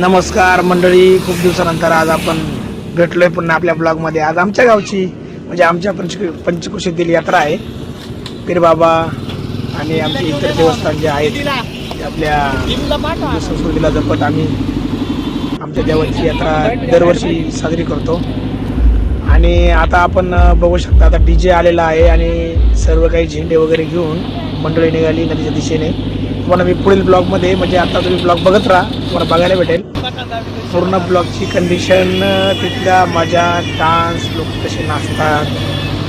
नमस्कार मंडळी, खूप दिवसानंतर आज आपण भेटलोय पुन्हा आपल्या ब्लॉगमध्ये. आज आमच्या गावची म्हणजे आमच्या पंचकृषीतील यात्रा आहे. पीरबाबा आणि आमचे इतर देवस्थान जे आहेत ते आपल्या संस्कृतीला जपत आम्ही आमच्या देवाची यात्रा दरवर्षी साजरी करतो. आणि आता आपण बघू शकता, आता DJ आलेला आहे आणि सर्व काही झेंडे वगैरे घेऊन मंडळी निघाली नदीच्या दिशेने. तुम्हाला मी पुढील ब्लॉगमध्ये, म्हणजे आता तुम्ही ब्लॉग बघत राहा, तुम्हाला बघायला भेटेल पूर्ण ब्लॉगची कंडिशन, तिथल्या मजा, डान्स, लोक कसे नाचतात,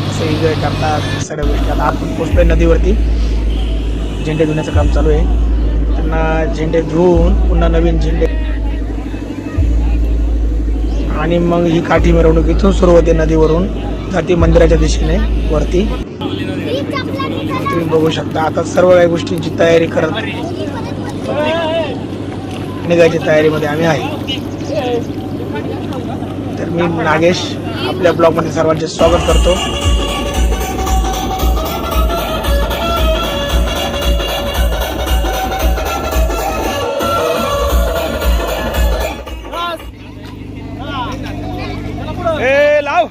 कसे एन्जॉय करतात, सगळ्या गोष्टी. आता आपण पोचलोय नदीवरती, झेंडे धुण्याचं काम चालू आहे. त्यांना झेंडे धुवून पुन्हा नवीन झेंडे, आणि मग ही काठी मिरवणूक इथून सुरू होते, नदीवरून जाती मंदिराच्या दिशेने वरती. तुम्ही बघू शकता आता सर्व काही गोष्टींची तयारी करत निघायची तयारीमध्ये आम्ही आहे. तर मी नागेश आपल्या ब्लॉगमध्ये सर्वांचे स्वागत करतो. लाव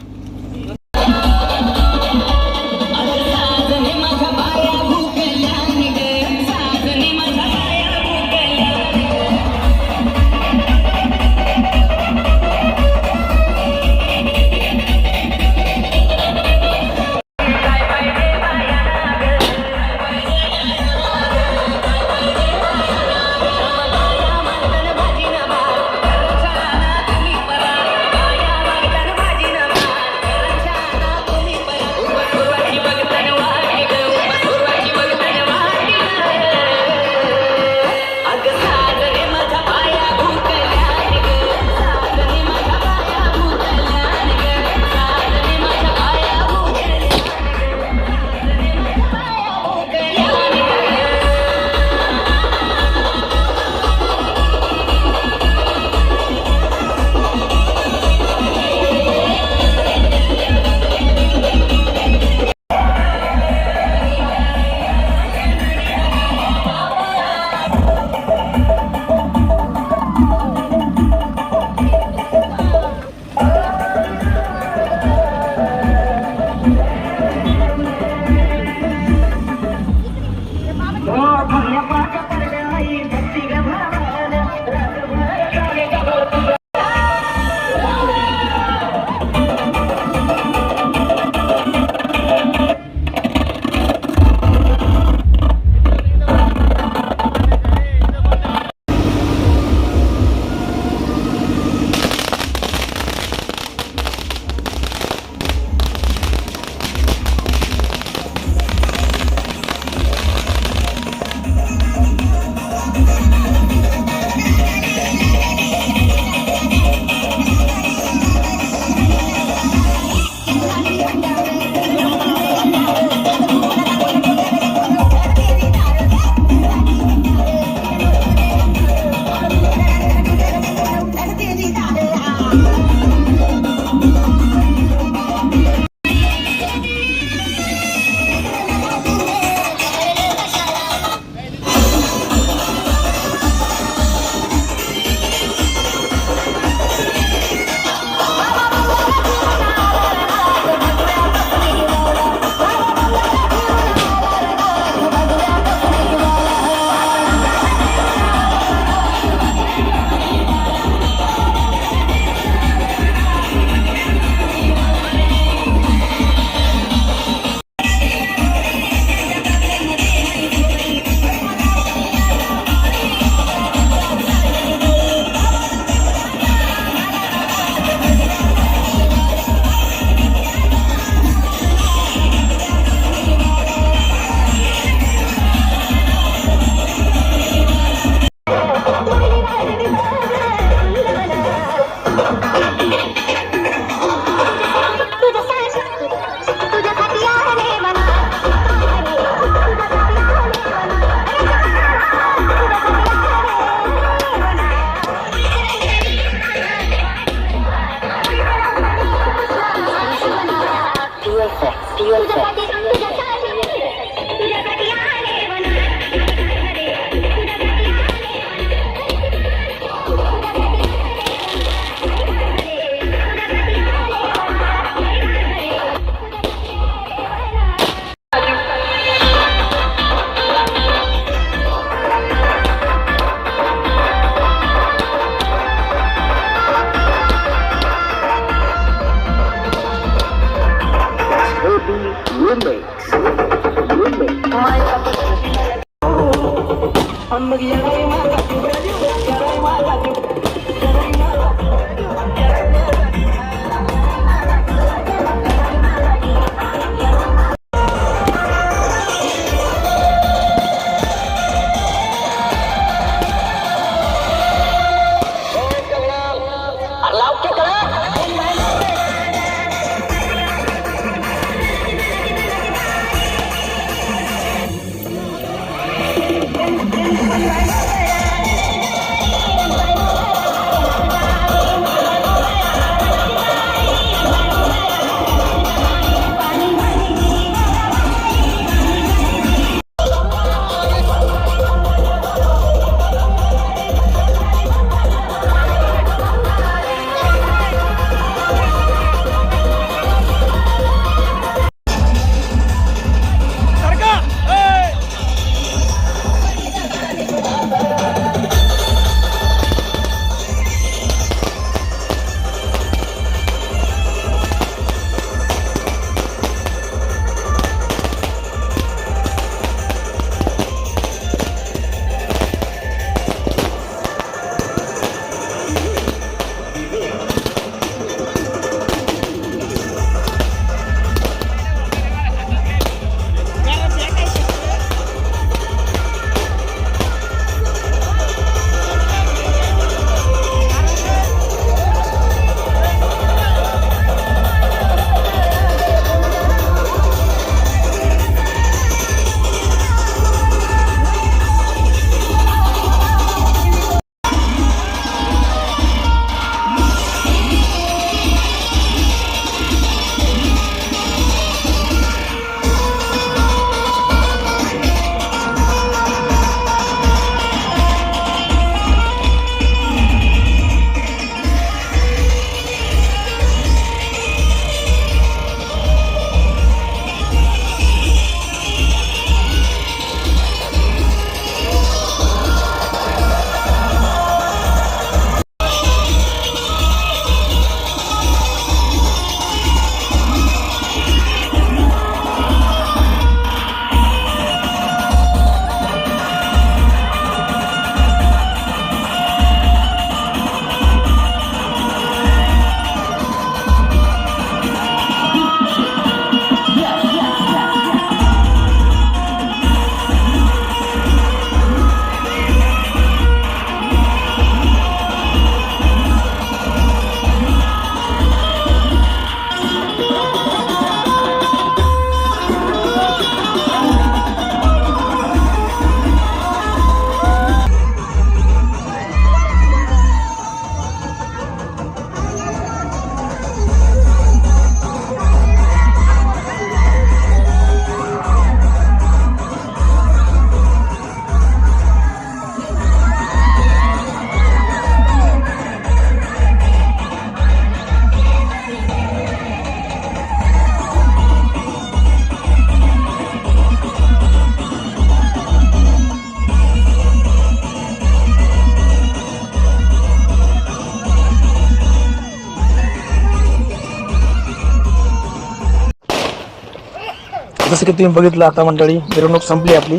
जसं की तुम्ही बघितलं आता मंडळी, मिरवणूक संपली आपली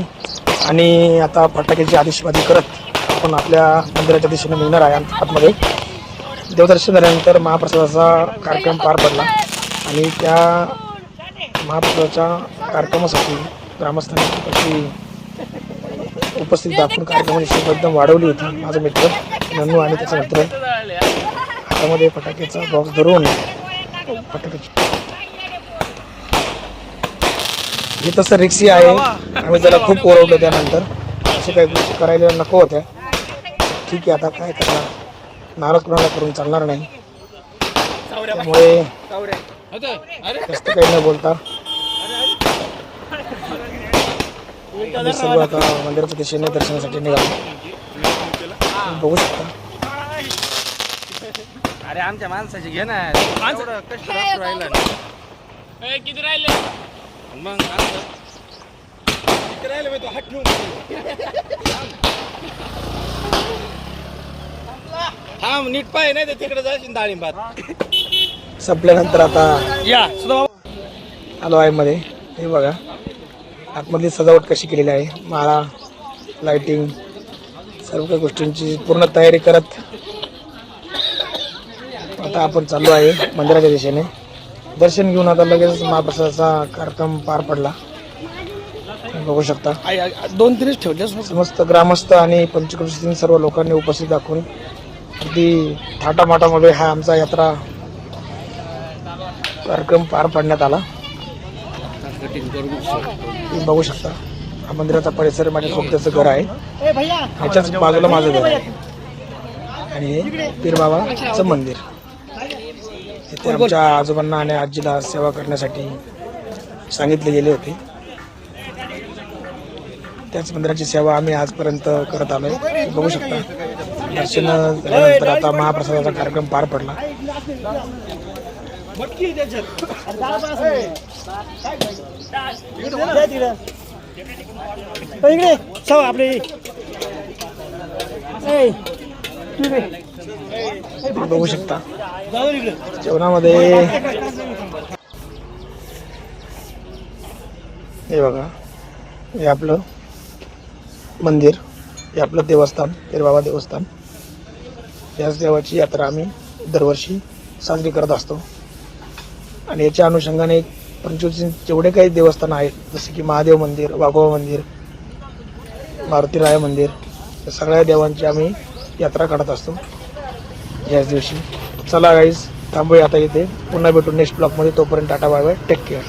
आणि आता फटाक्याची आतिषबाजी करत आपण आपल्या मंदिराच्या दिशेने निघणार आहे. आतमध्ये देवदर्शन झाल्यानंतर महाप्रसादाचा कार्यक्रम पार पडला आणि त्या महाप्रसादाच्या कार्यक्रमासाठी ग्रामस्थांची उपस्थित दाखवून कार्यक्रमाची शोभा एकदम वाढवली होती. माझा मित्र नन्नू आणि त्याचा मित्र हातामध्ये फटाक्याचा बॉक्स धरून फटाक्याची हे तसं रिक्सी आहे. आम्ही त्याला खूप ओरवलं, त्यानंतर असे काही गोष्टी करायला नको होत्या. ठीक आहे, आता काय करणार, नाराज कोणाला करून चालणार नाही. त्यामुळे जास्त काही न बोलता आम्ही सर्व आता मंदिराच्या दिशेने दर्शनासाठी निघालो. बघू शकता. अरे आमच्या माणसाची घे ना, कष्ट राहिला किती राहिले मग राहिले तो हात ठेवून थांब, नीट पाय नाही तर तिकडे जाशील डाळिंबात. संपल्यानंतर आता या सुद्धा आलो आहे मध्ये. हे बघा आतमधली सजावट कशी केलेली आहे, माळा, लाइटिंग, सर्व काही गोष्टींची पूर्ण तयारी करत आता आपण चाललो आहे मंदिराच्या दिशेने. दर्शन घेऊन आता लगेच महाप्रसादाचा कार्यक्रम पार पडला. तुम्ही बघू शकता 2-3 ठेवल्यास समस्त ग्रामस्थ आणि पंचक्रोशीतील सर्व लोकांनी उपस्थित दाखवून अगदी थाटामाटामध्ये हा आमचा यात्रा कार्यक्रम पार पाडण्यात आला. तुम्ही बघू शकता हा मंदिराचा परिसर माझ्या सोबत्याचं घर आहे. ह्याच्याच बाजूला माझं घर आहे आणि हे पीरबाबाचं मंदिर. इथे आमच्या आजोबांना आणि आजीला सेवा करण्यासाठी सांगितले गेले होते. त्याच मंदिराची सेवा आम्ही आजपर्यंत करत आलोय. बघू शकता दर्शन झाल्यानंतर आता महाप्रसादाचा कार्यक्रम पार पडला. तुम्ही बघू शकता जेवणामध्ये हे बघा, हे आपलं मंदिर, हे आपलं देवस्थान पीरबाबा देवस्थान. याच देवाची यात्रा आम्ही दरवर्षी साजरी करत असतो. आणि याच्या अनुषंगाने पंचवटी जेवढे काही देवस्थान आहेत जसे की महादेव मंदिर, वाघोबा मंदिर, मारुतीराया मंदिर, या सगळ्या देवांची आम्ही यात्रा काढत असतो याच दिवशी. चला गाईज थांबूया आता इथे. पुन्हा भेटू नेक्स्ट ब्लॉगमध्ये. तोपर्यंत tata bye bye, take care.